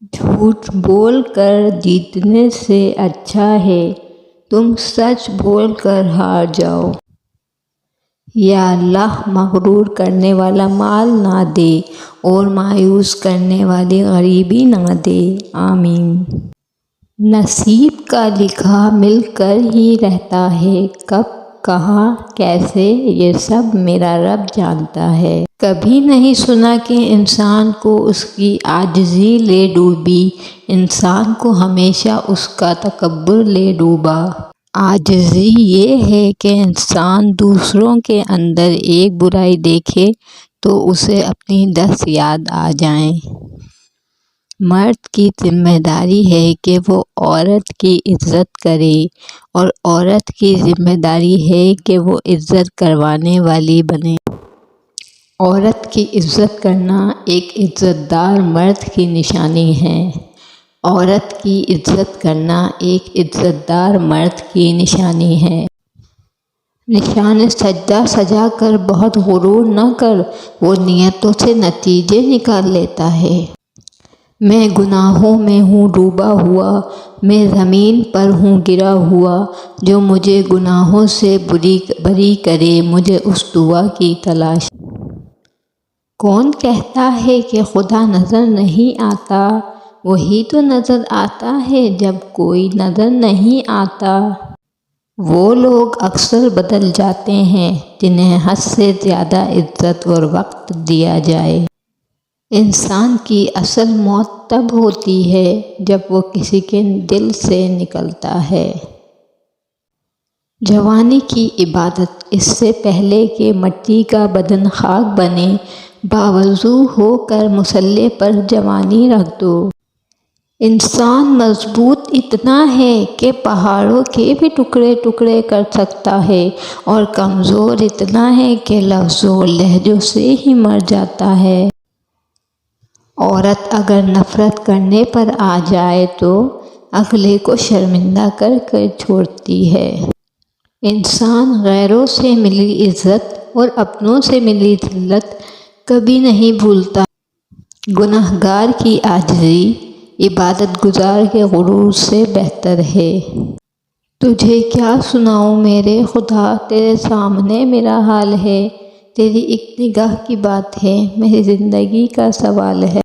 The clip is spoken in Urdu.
جھوٹ بول کر جیتنے سے اچھا ہے تم سچ بول کر ہار جاؤ۔ یا اللہ مغرور کرنے والا مال نہ دے اور مایوس کرنے والی غریبی نہ دے، آمین۔ نصیب کا لکھا مل کر ہی رہتا ہے، کب کہاں کیسے یہ سب میرا رب جانتا ہے۔ کبھی نہیں سنا کہ انسان کو اس کی عاجزی لے ڈوبی، انسان کو ہمیشہ اس کا تکبر لے ڈوبا۔ عاجزی یہ ہے کہ انسان دوسروں کے اندر ایک برائی دیکھے تو اسے اپنی 10 یاد آ جائیں۔ مرد کی ذمہ داری ہے کہ وہ عورت کی عزت کرے اور عورت کی ذمہ داری ہے کہ وہ عزت کروانے والی بنے۔ عورت کی عزت کرنا ایک عزت دار مرد کی نشانی ہے۔ عورت کی عزت کرنا ایک عزت دار مرد کی نشانی ہے۔ نشان سجدہ سجا کر بہت غرور نہ کر، وہ نیتوں سے نتیجے نکال لیتا ہے۔ میں گناہوں میں ہوں ڈوبا ہوا، میں زمین پر ہوں گرا ہوا، جو مجھے گناہوں سے بری کرے، مجھے اس دعا کی تلاش۔ کون کہتا ہے کہ خدا نظر نہیں آتا؟ وہی تو نظر آتا ہے جب کوئی نظر نہیں آتا۔ وہ لوگ اکثر بدل جاتے ہیں جنہیں حد سے زیادہ عزت اور وقت دیا جائے۔ انسان کی اصل موت تب ہوتی ہے جب وہ کسی کے دل سے نکلتا ہے۔ جوانی کی عبادت، اس سے پہلے کہ مٹی کا بدن خاک بنے، باوضو ہو کر مصلی پر جوانی رکھ دو۔ انسان مضبوط اتنا ہے کہ پہاڑوں کے بھی ٹکڑے ٹکڑے کر سکتا ہے، اور کمزور اتنا ہے کہ لفظوں اور لہجوں سے ہی مر جاتا ہے۔ عورت اگر نفرت کرنے پر آ جائے تو اگلے کو شرمندہ کر کے چھوڑتی ہے۔ انسان غیروں سے ملی عزت اور اپنوں سے ملی ذلت کبھی نہیں بھولتا۔ گنہگار کی عاجزی عبادت گزار کے غرور سے بہتر ہے۔ تجھے کیا سناؤں میرے خدا، تیرے سامنے میرا حال ہے، تیری ایک نگاہ کی بات ہے، میری زندگی کا سوال ہے۔